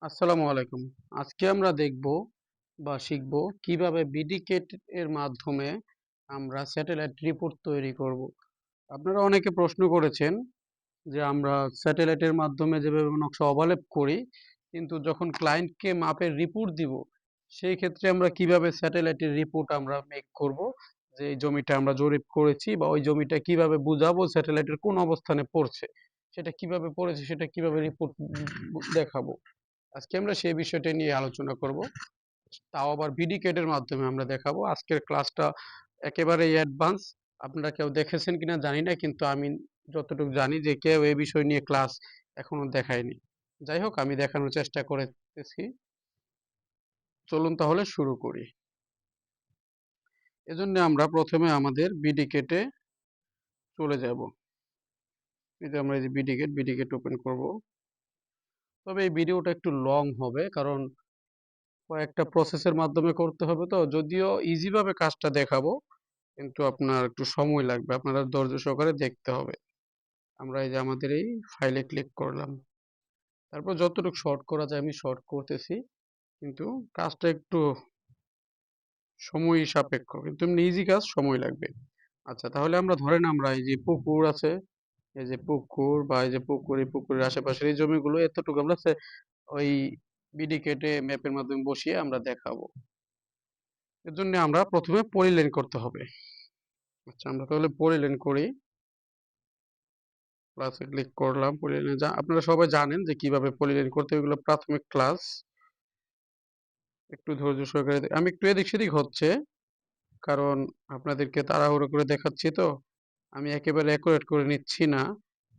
আসসালামু আলাইকুম। আজকে আমরা দেখব বা শিখব কিভাবে বিডিকেট এর মাধ্যমে আমরা স্যাটেলাইট রিপোর্ট তৈরি করব। আপনারা অনেকে প্রশ্ন করেছেন যে আমরা স্যাটেলাইটের মাধ্যমে যেভাবে নকশা ওভারল্যাপ করি, কিন্তু যখন ক্লায়েন্টকে মাপের রিপোর্ট দিব, সেই ক্ষেত্রে আমরা কিভাবে স্যাটেলাইটের রিপোর্ট আমরা মেক করব, যে এই জমিটা আমরা জরিপ করেছি বা ওই জমিটা কিভাবে বুঝাবো স্যাটেলাইটের কোন অবস্থানে পড়ছে, সেটা কিভাবে পড়েছে সেটা কিভাবে রিপোর্ট দেখাবো। আজকে আমরা সেই বিষয়টা নিয়ে আলোচনা করব। তাও আবার ভিডিকেট এর মাধ্যমে আমরা দেখাবো। আজকের ক্লাসটা একেবারেই অ্যাডভান্স। আপনারা কেউ দেখেছেন কিনা জানি না, কিন্তু আমি যতটুকু জানি যে কেউ এই বিষয় নিয়ে ক্লাস এখনো দেখায়নি। যাই হোক, আমি দেখানোর চেষ্টা করতেছি। চলুন তাহলে শুরু করি। এজন্য আমরা প্রথমে আমাদের ভিডিকেটে চলে যাব। এই যে আমরা এই যে ভিডিকেট ওপেন করব। তবে এই ভিডিওটা একটু লং হবে, কারণ কয়েকটা প্রসেসের মাধ্যমে করতে হবে, তো যদিও ইজি ভাবে কাজটা দেখাবো, কিন্তু আপনার একটু সময় লাগবে, আপনারা ধৈর্য সহকারে দেখতে হবে। আমরা এই যে আমাদের এই ফাইলে ক্লিক করলাম, তারপর যতটুকু শর্ট করা যায় আমি শর্ট করতেছি, কিন্তু কাজটা একটু সময় সাপেক্ষ, কিন্তু এমনি ইজি কাজ, সময় লাগবে। আচ্ছা, তাহলে আমরা ধরেন আমরা এই যে পুকুর আছে, এই যে পুকুর বা এই যে পুকুর, এই পুকুরের আশেপাশের এই জমিগুলো এতটুকু আমরা ওই বিডি কেটে ম্যাপের মাধ্যমে বসিয়ে আমরা দেখাবো। এর জন্য আমরা প্রথমে পলিলাইন করতে হবে। আচ্ছা, আমরা তাহলে পলিলাইন করি। ক্লাসে ক্লিক করলাম। পলিলাইনে আপনারা সবাই জানেন যে কিভাবে পলিলাইন করতে হবে, এগুলো প্রাথমিক ক্লাস। একটু ধৈর্য সহকারে আমি একটু এদিক সেদিক হচ্ছে, কারণ আপনাদেরকে তাড়াহুড়ো করে দেখাচ্ছি, তো আমি একেবারে অ্যাকুরেট করে নিচ্ছি না,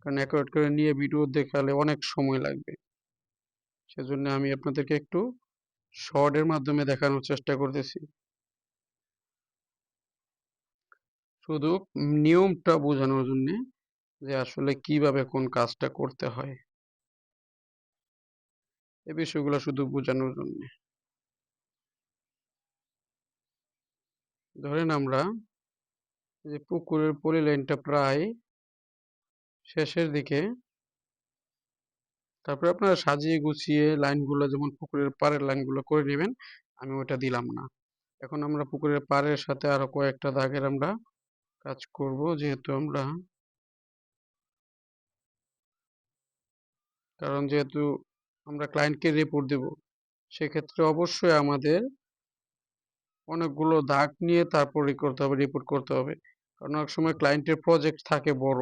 কারণ অ্যাকুরেট করে নিয়ে ভিডিও দেখালে অনেক সময় লাগবে। সেজন্য আমি আপনাদেরকে একটু শর্ট এর মাধ্যমে দেখানোর চেষ্টা করতেছি, শুধু নিয়মটা বোঝানোর জন্য, যে আসলে কিভাবে কোন কাজটা করতে হয়, এই বিষয়গুলো শুধু বোঝানোর জন্য। ধরেন আমরা যে পুকুরের পলিলাইনটা প্রায় শেষের দিকে, তারপরে আপনারা সাজিয়ে গুছিয়ে লাইনগুলো যেমন পুকুরের পাড়ের লাইনগুলো করে নেবেন। আমি ওটা দিলাম না। এখন আমরা পুকুরের পাড়ের সাথে আরো কয়েকটা দাগের আমরা কাজ করব, যেহেতু আমরা, কারণ যেহেতু আমরা ক্লায়েন্টকে রিপোর্ট দেব, সেক্ষেত্রে অবশ্যই আমাদের অনেকগুলো দাগ নিয়ে তারপর করতে হবে, রিপোর্ট করতে হবে। কারণ অনেক সময় ক্লায়েন্টের প্রজেক্ট থাকে বড়,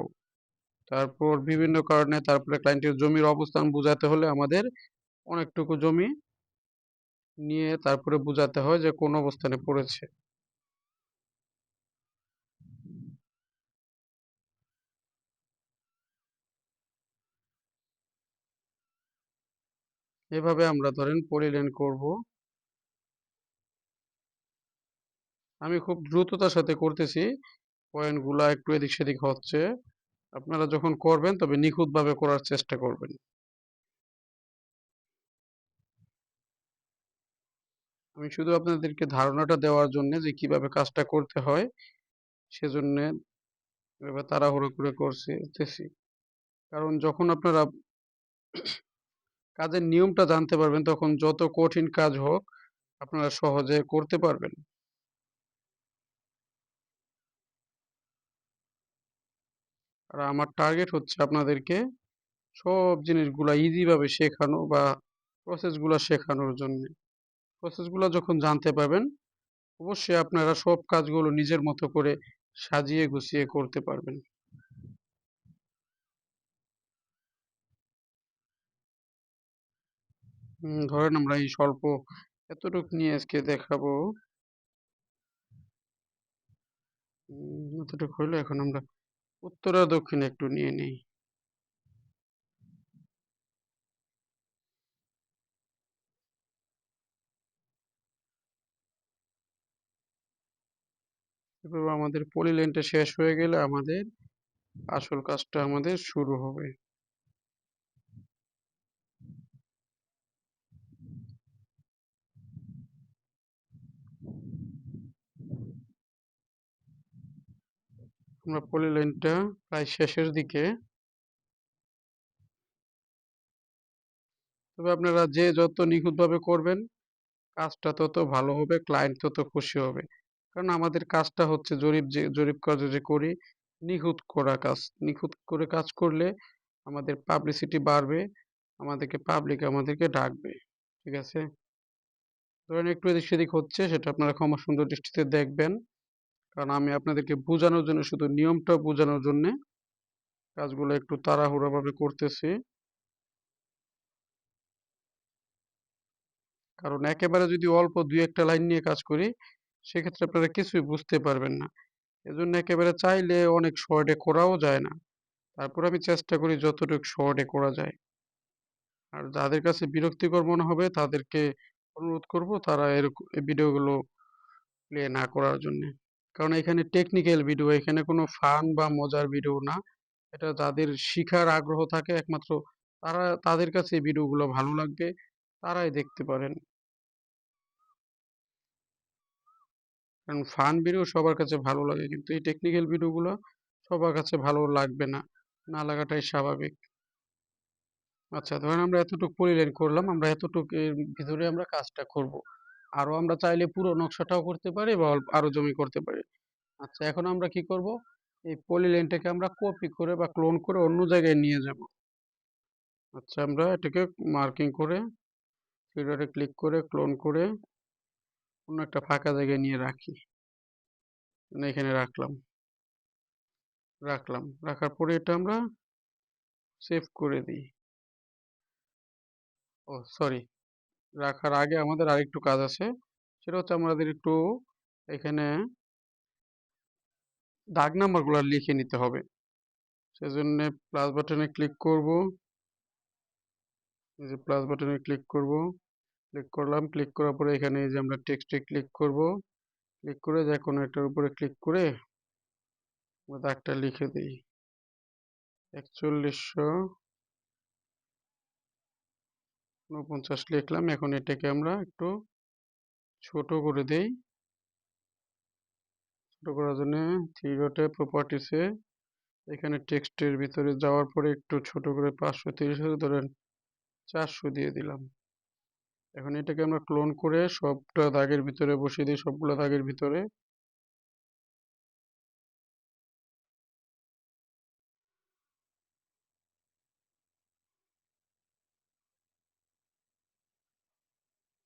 তারপর বিভিন্ন কারণে তারপরে ক্লায়েন্টের জমির অবস্থান বোঝাতে হলে আমাদের অনেকটুকু জমি নিয়ে তারপরে বোঝাতে হয় যে কোন অবস্থানে পড়েছে। এভাবে আমরা ধরেন পলিলাইন করব। আমি খুব দ্রুততার সাথে করতেছি, পয়েন্টগুলা একটু এদিক সেদিক হচ্ছে। আপনারা যখন করবেন তবে নিখুঁতভাবে করার চেষ্টা করবেন। আমি শুধু আপনাদেরকে ধারণাটা দেওয়ার জন্য যে কিভাবে কাজটা করতে হয়, সেজন্য এভাবে তাড়াহুড়ো করে করতেছি। কারণ যখন আপনারা কাজের নিয়মটা জানতে পারবেন, তখন যত কঠিন কাজ হোক আপনারা সহজে করতে পারবেন। আর আমার টার্গেট হচ্ছে আপনাদেরকে সব জিনিসগুলা ইজি ভাবে শেখানো বা প্রসেসগুলা শেখানোর জন্য। প্রসেসগুলা যখন জানতে পারবেন, অবশ্যই আপনারা সব কাজগুলো নিজের মতো করে সাজিয়ে গুছিয়ে করতে পারবেন। ধরেন আমরা এই স্বল্প এতটুক নিয়ে আজকে দেখাবো। এতটুক হইলো, এখন আমরা উত্তর আর দক্ষিণে একটু নিয়ে নেই। এভাবে আমাদের পলিলাইনটা শেষ হয়ে গেলে আমাদের আসল কাজটা আমাদের শুরু হবে। আমরা পলিলাইনটা প্রায় শেষের দিকে, তবে আপনারা যে যত নিখুঁতভাবে করবেন কাজটা তত ভালো হবে, ক্লায়েন্ট তত খুশি হবে। কারণ আমাদের কাজটা হচ্ছে জরিপ কাজ যে করি, নিখুঁত করা কাজ। নিখুঁত করে কাজ করলে আমাদের পাবলিসিটি বাড়বে, পাবলিক আমাদেরকে ডাকবে। ঠিক আছে? ধরেন একটু এদিক সেদিক হচ্ছে সেটা আপনারা ক্ষমা সুন্দর দৃষ্টিতে দেখবেন। কারণ আমি আপনাদেরকে বোঝানোর জন্য শুধু নিয়মটা বোঝানোর জন্যে কাজগুলো একটু তাড়াহুড়াভাবে করতেছি। কারণ একেবারে যদি অল্প ২-১ টা লাইন নিয়ে কাজ করি, সেক্ষেত্রে আপনারা কিছুই বুঝতে পারবেন না। এজন্য একেবারে চাইলে অনেক শর্টে করাও যায় না। তারপর আমি চেষ্টা করি যতটুকু শর্টে করা যায়। আর যাদের কাছে বিরক্তিকর মনে হবে তাদেরকে অনুরোধ করব তারা এই ভিডিওগুলো প্লে না করার জন্যে। কারণ এখানে টেকনিক্যাল ভিডিও, এখানে কোনো ফান বা মজার ভিডিও না। এটা যাদের শিখার আগ্রহ থাকে একমাত্র তাদের কাছে এই ভিডিওগুলো ভালো লাগবে, তারাই দেখতে পারেন। কারণ ফান ভিডিও সবার কাছে ভালো লাগে কিন্তু এই টেকনিক্যাল ভিডিওগুলো সবার কাছে ভালো লাগবে না। না লাগাটাই স্বাভাবিক। আচ্ছা ধরেন আমরা এতটুকু পরিলাইন করলাম, আমরা এতটুকু এর ভিতরে আমরা কাজটা করব। আরো আমরা চাইলে পুরো নকশাটাও করতে পারি বা আরো জমি করতে পারি। আচ্ছা এখন আমরা কি করব? এই পলিলাইনটাকে আমরা কপি করে বা ক্লোন করে অন্য জায়গায় নিয়ে যাব। আচ্ছা আমরা এটাকে মার্কিং করে থ্রি ডটে ক্লিক করে ক্লোন করে অন্য একটা ফাঁকা জায়গায় নিয়ে রাখি। মানে এখানে রাখলাম। রাখার পরে এটা আমরা সেভ করে দিই। ও সরি, রাখার আগে আমাদের আরেকটু কাজ আছে। সেটা হচ্ছে আমাদের একটু এখানে দাগ নাম্বারগুলো লিখে নিতে হবে। সেজন্য প্লাস বাটনে ক্লিক করব। এই যে প্লাস বাটনে ক্লিক করব। ক্লিক করলাম। ক্লিক করার পরে এখানে এই যে আমরা টেক্সটে ক্লিক করব। ক্লিক করে যে কোনো একটার উপরে ক্লিক করে দাগটা লিখে দিই। ৪১৪৯ লিখলাম। এখন এটাকে আমরা একটু ছোট করে দেই। ছোট করার জন্য থ্রি ডটে প্রপার্টিসে এখানে টেক্সটের ভিতরে যাওয়ার পরে একটু ছোট করে ৫৩০ ধরেন ৪০০ দিয়ে দিলাম। এখন এটাকে আমরা ক্লোন করে সবটা দাগের ভিতরে বসিয়ে দিই, সবগুলো দাগের ভিতরে।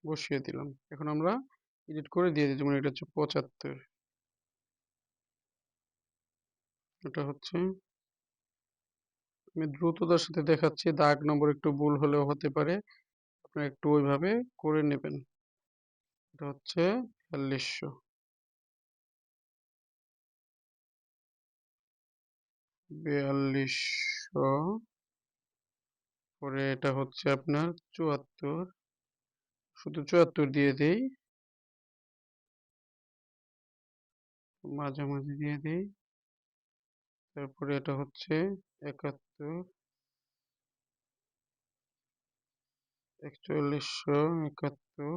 বসিয়ে দিলাম। এখন আমরা এডিট করে দিয়ে দিই, যেমন এটা হচ্ছে ৭৫। এটা হচ্ছে আমি দ্রুততার সাথে দেখাচ্ছি, দাগ নম্বর একটু ভুল হলেও হতে পারে, আপনারা একটু ওইভাবে করে নেবেন। এটা হচ্ছে ৪২০০, ৪২০০ পরে এটা হচ্ছে আপনার ৭৪, শুধু ৭৪ দিয়ে দেই, মাঝামাঝি দিয়ে দেই। তারপরে এটা হচ্ছে ৭১, ৪১৭১,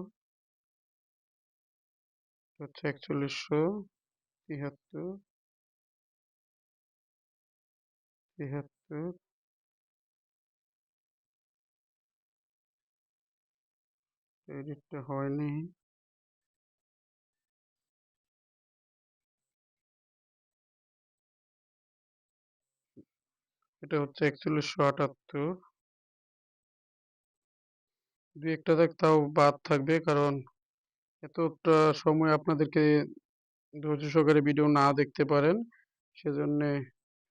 হচ্ছে ৪১৭৩, ৭৩, এডিটটা হয়নি। এটা হচ্ছে ৪১৭৮, দুই একটা দাগ তাও বাদ থাকবে, কারণ এতটা সময় আপনাদেরকে ধৈর্য সহকারে ভিডিও না দেখতে পারেন, সেজন্য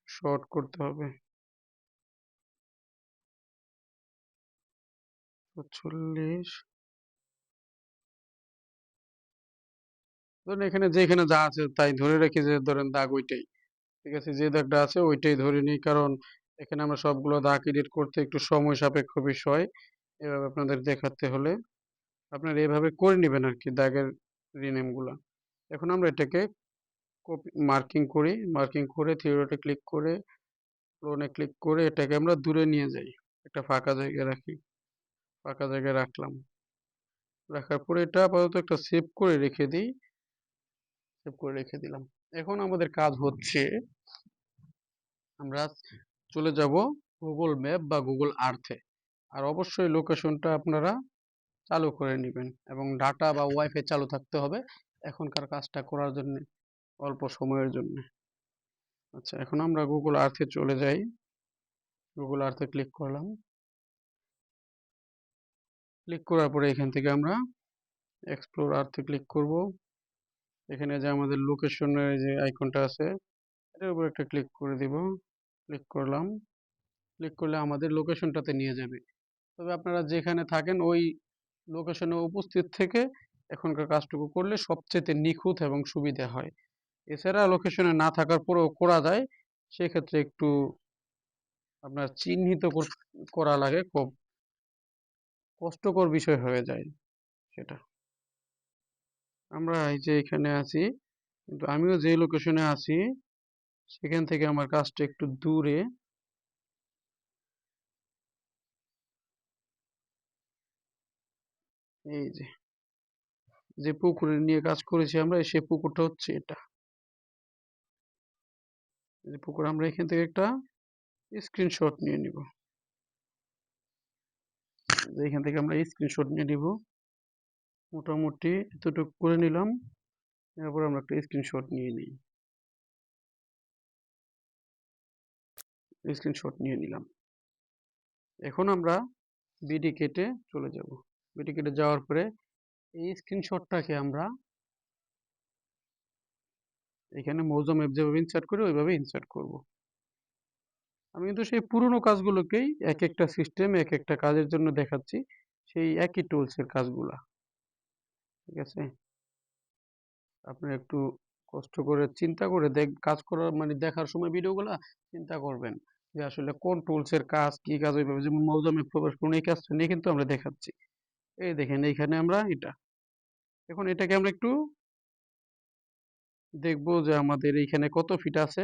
শর্ট করতে হবে। ৪৪, ধরেন এখানে যেখানে যা আছে তাই ধরে রেখে যে ধরেন দাগ ওইটাই। ঠিক আছে, যে দাগটা আছে ওইটাই ধরে নিই, কারণ এখানে আমরা সবগুলো দাগ এডিট করতে একটু সময় সাপেক্ষ বিষয়। এভাবে আপনাদের দেখাতে হলে আপনারা এভাবে করে নেবেন আর কি দাগের রিনেম গুলা। এখন আমরা এটাকে কপি মার্কিং করি, মার্কিং করে থ্রি ডটে ক্লিক করে ক্লোনে ক্লিক করে এটাকে আমরা দূরে নিয়ে যাই, একটা ফাঁকা জায়গায় রাখি। ফাঁকা জায়গায় রাখলাম। রাখার পরে এটা আপাতত একটা সেভ করে রেখে দিই। সেভ করে রেখে দিলাম। এখন আমাদের কাজ হচ্ছে আমরা চলে যাব গুগল ম্যাপ বা গুগল আর্থে। আর অবশ্যই লোকেশনটা আপনারা চালু করে নেবেন এবং ডাটা বা ওয়াইফাই চালু থাকতে হবে এখনকার কাজটা করার জন্য, অল্প সময়ের জন্য। আচ্ছা, এখন আমরা গুগল আর্থে চলে যাই। গুগল আর্থে ক্লিক করলাম। ক্লিক করার পরে এখান থেকে আমরা এক্সপ্লোর আর্থে ক্লিক করব। এখানে যে আমাদের লোকেশনের যে আইকনটা আছে এটার উপর একটা ক্লিক করে দিব। ক্লিক করলাম। ক্লিক করলে আমাদের লোকেশনটাতে নিয়ে যাবে। তবে আপনারা যেখানে থাকেন ওই লোকেশনে উপস্থিত থেকে এখনকার কাজটুকু করলে সবচেয়ে নিখুঁত এবং সুবিধা হয়। এছাড়া লোকেশনে না থাকার পরেও করা যায়, সেক্ষেত্রে একটু আপনার চিহ্নিত করা লাগে, খুব কষ্টকর বিষয় হয়ে যায় সেটা। আমরা এই যে এখানে আছি, কিন্তু আমিও যে লোকেশনে আছি সেখান থেকে আমার কাজটা একটু দূরে। এই যে যে পুকুরে নিয়ে কাজ করেছি আমরা, সেই পুকুরটা হচ্ছে এটা। এই পুকুর আমরা এখান থেকে একটা স্ক্রিনশট নিয়ে নিব। এখান থেকে আমরা স্ক্রিনশট নিয়ে নিব, মোটামুটি এতটুকু করে নিলাম। এরপর আমরা একটা স্ক্রিনশট নিয়ে নিই। স্ক্রিনশট নিয়ে নিলাম। এখন আমরা বিডি কেটে চলে যাব। বিডি কেটে যাওয়ার পরে এই স্ক্রিনশটটাকে আমরা এখানে মৌজা ম্যাপ যেভাবে ইনসার্ট করি ওইভাবে ইনসার্ট করব। আমি কিন্তু সেই পুরোনো কাজগুলোকেই এক একটা সিস্টেম এক একটা কাজের জন্য দেখাচ্ছি, সেই একই টুলসের কাজগুলা। ঠিক আছে, আপনি একটু কষ্ট করে চিন্তা করে কাজ করার মানে দেখার সময় ভিডিওগুলা চিন্তা করবেন যে আসলে কোন টুলসের কাজ কি কাজ, ওইভাবে যেমন মৌজা ম্যাপ প্রবেশ করুন এই কাজটা নিয়ে কিন্তু আমরা দেখাচ্ছি। এই দেখেন এইখানে আমরা এটা, এখন এটাকে আমরা একটু দেখবো যে আমাদের এইখানে কত ফিট আছে,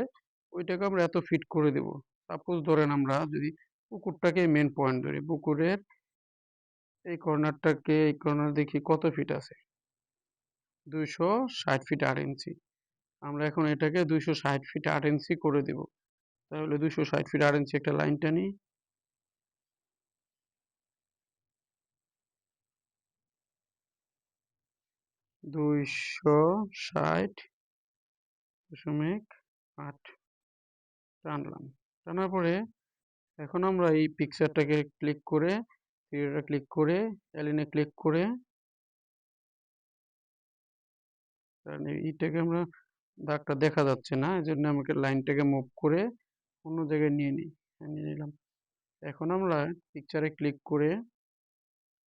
ওইটাকে আমরা এত ফিট করে দেব। সাপোজ ধরেন আমরা যদি পুকুরটাকে মেন পয়েন্ট ধরি, পুকুরের এই কর্নারটাকে এই কর্নার দেখি কত ফিট আছে, 260 ফিট 8 ইঞ্চি। আমরা এখন এটাকে 260 ফিট 8 ইঞ্চি করে দেব। তাহলে 260 ফিট 8 ইঞ্চি একটা লাইন টানি। 260.8 টানলাম। টানার পরে এখন আমরা এই পিকচারটাকে ক্লিক করে, থ্রিডে ক্লিক করে, অ্যালিনে ক্লিক করে, কারণ এইটাকে আমরা দাগটা দেখা যাচ্ছে না, এই জন্য আমাকে লাইনটাকে মুভ করে অন্য জায়গায় নিয়ে নিই। নিয়ে নিলাম। এখন আমরা পিকচারে ক্লিক করে,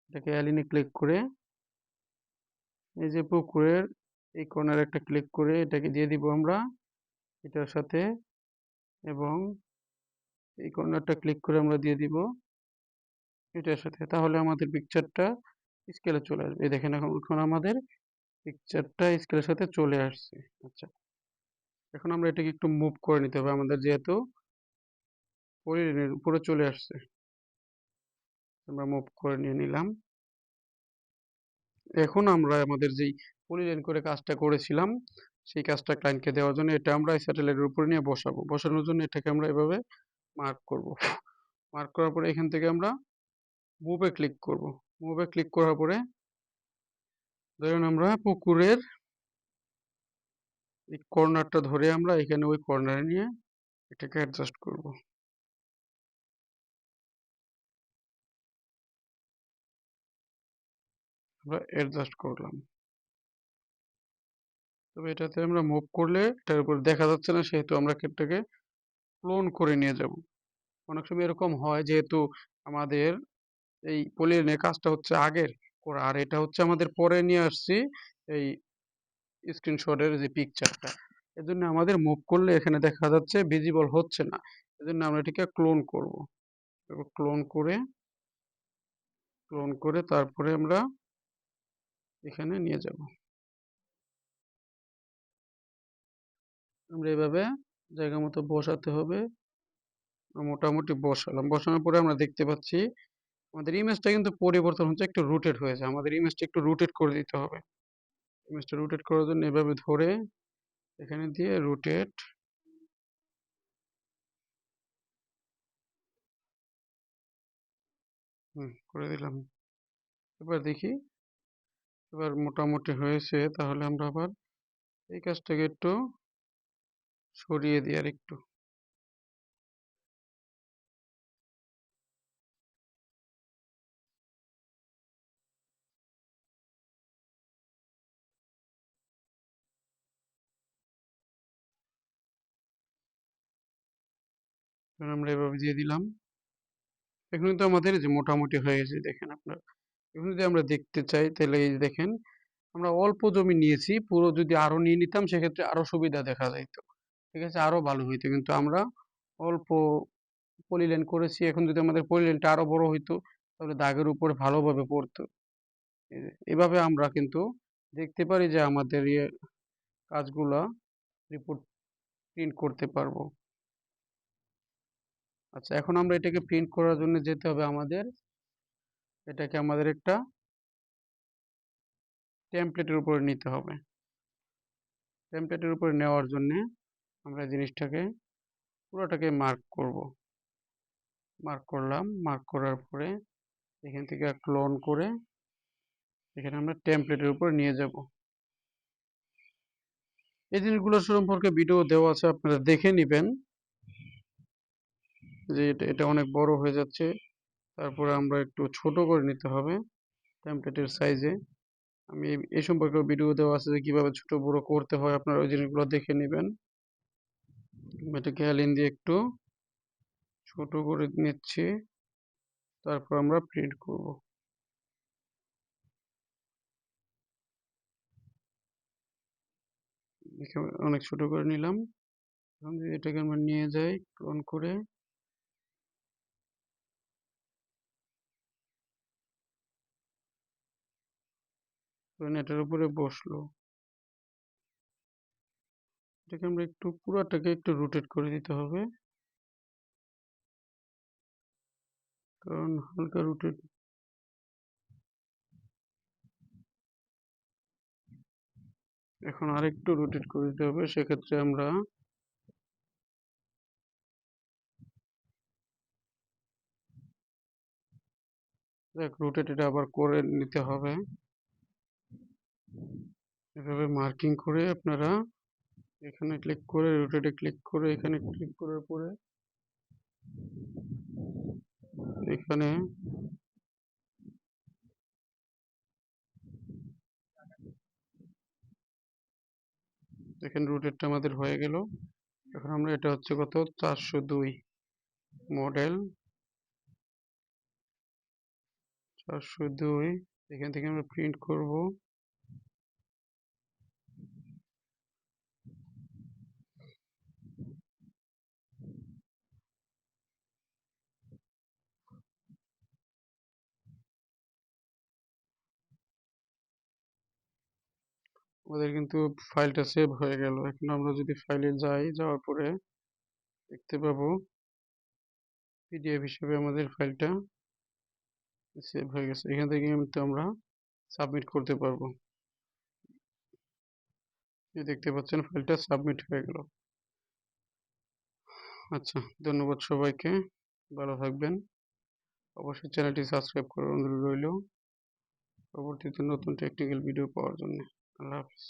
এটাকে অ্যালিনে ক্লিক করে, এই যে পুকুরের এই কর্নারে একটা ক্লিক করে এটাকে দিয়ে দিব আমরা এটার সাথে, এবং এই কর্নারটা ক্লিক করে আমরা দিয়ে দিব এটার সাথে। তাহলে আমাদের পিকচারটা স্কেলে চলে আসবে। এই দেখেন এখন আমাদের পিকচারটা স্কেলের সাথে চলে আসছে। আচ্ছা, এখন আমরা এটাকে একটু মুভ করে নিতে হবে, আমাদের যেহেতু পলিলাইনের উপরে চলে আসছে। আমরা মুভ করে নিয়ে নিলাম। এখন আমরা আমাদের যেই পলিলাইন করে কাজটা করেছিলাম সেই কাজটা ক্লায়েন্টকে দেওয়ার জন্য এটা আমরা স্যাটেলাইটের উপরে নিয়ে বসাবো। বসানোর জন্য এটাকে আমরা এভাবে মার্ক করব। মার্ক করার পরে এখান থেকে আমরা মুভে ক্লিক করব। মুভে ক্লিক করার পরে ধরুন আমরা পুকুরের এই কর্নারটা ধরে আমরা এখানে ওই কর্নারে নিয়ে এটাকে অ্যাডজাস্ট করব। আমরা অ্যাডজাস্ট করলাম। তবে এটাতে আমরা মুভ করলে এটার উপর দেখা যাচ্ছে না, সেহেতু আমরা এটাকে ক্লোন করে নিয়ে যাব। অনেক সময় এরকম হয়, যেহেতু আমাদের এই পলিলাইনের কাজটা হচ্ছে আগের করা, আর এটা হচ্ছে আমাদের পরে নিয়ে আসছি এই স্ক্রিনশটের যে পিকচারটা, এজন্য আমাদের মুভ করলে এখানে দেখা যাচ্ছে ভিজিবল হচ্ছে না। এজন্য আমরা এটাকে ক্লোন করব। ক্লোন করে তারপরে আমরা এখানে নিয়ে যাব। আমরা এভাবে জায়গা মতো বসাতে হবে। মোটামুটি বসালাম। বসানোর পরে আমরা দেখতে পাচ্ছি আমাদের ইমেজটা কিন্তু পরিবর্তন হচ্ছে, একটু রোটেট হয়েছে। আমাদের ইমেজটা একটু রোটেট করে দিতে হবে। ইমেজটা রোটেট করার জন্য এভাবে ধরে এখানে দিয়ে রোটেট, করে দিলাম। এবার দেখি, এবার মোটামুটি হয়েছে। তাহলে আমরা আবার এই কাজটাকে একটু সরিয়ে দিই আর একটু। এখন আমরা এভাবে দিয়ে দিলাম। এখন কিন্তু আমাদের এই যে মোটামুটি হয়ে গেছে, দেখেন আপনারা। এখন যদি আমরা দেখতে চাই তাহলে এই যে দেখেন, আমরা অল্প জমি নিয়েছি, পুরো যদি আরো নিয়ে নিতাম সেক্ষেত্রে আরো সুবিধা দেখা যাইতো, ঠিক আছে, আরো ভালো হইতো। কিন্তু আমরা অল্প পলিলাইন করেছি। এখন যদি আমাদের পলিলাইনটা আরো বড় হইতো তাহলে দাগের উপরে ভালোভাবে পড়তো। এভাবে আমরা কিন্তু দেখতে পারি যে আমাদের কাজগুলা রিপোর্ট প্রিন্ট করতে পারবো। আচ্ছা, এখন আমরা এটাকে প্রিন্ট করার জন্য যেতে হবে আমাদের, এটাকে আমাদের একটা টেমপ্লেটের উপরে নিতে হবে। টেমপ্লেটের উপরে নেওয়ার জন্য আমরা জিনিসটাকে পুরোটাকে মার্ক করব। মার্ক করলাম, মার্ক করার পরে এখান থেকে ক্লোন করে এখানে আমরা টেমপ্লেটের উপর নিয়ে যাব। এই জিনিসগুলো সম্পর্কে ভিডিও দেওয়া আছে, আপনারা দেখে নেবেন। যে এটা অনেক বড় হয়ে যাচ্ছে, তারপরে আমরা একটু ছোট করে নিতে হবে টেমপ্লেটের সাইজে। আমি এই সম্পর্কে ভিডিও দেওয়া আছে যে কিভাবে ছোট বড় করতে হয়, আপনারা ওই জিনিসগুলো দেখে নেবেন। এটাকে অ্যালিন দিয়ে একটু ছোট করে নিচ্ছি, তারপর আমরা প্রিন্ট করব। অনেক ছোট করে নিলাম। এখন যদি এটাকে আমরা নিয়ে যাই ক্লোন করে, এটার উপরে বসলো। এটাকে আমরা একটু পুরাটাকে একটু রোটেট করে দিতে হবে, কারণ হালকা রোটেট। এখন আরেকটু রোটেট করে দিতে হবে, সেক্ষেত্রে আমরা রোটেট এটা আবার করে নিতে হবে। এভাবে মার্কিং করে আপনারা এখানে ক্লিক করে, রোটেটে ক্লিক করে, এখানে ক্লিক করার পরে এখানে দেখেন রোটেটটা আমাদের হয়ে গেল। এখন আমরা এটা হচ্ছে কত, 402 মডেল 402, এখান থেকে আমরা প্রিন্ট করব। আমাদের কিন্তু ফাইলটা সেভ হয়ে গেল। এখন আমরা যদি ফাইলে যাই, যাওয়ার পরে দেখতে পাবো পিডিএফ হিসেবে আমাদের ফাইলটা সেভ হয়ে গেছে। এখান থেকে কিন্তু আমরা সাবমিট করতে পারবো। এই দেখতে পাচ্ছেন ফাইলটা সাবমিট হয়ে গেল। আচ্ছা, ধন্যবাদ সবাইকে, ভালো থাকবেন। অবশ্যই চ্যানেলটি সাবস্ক্রাইব করার অনুরোধ রইল পরবর্তীতে নতুন টেকনিক্যাল ভিডিও পাওয়ার জন্য। আল্লাহ হাফিজ।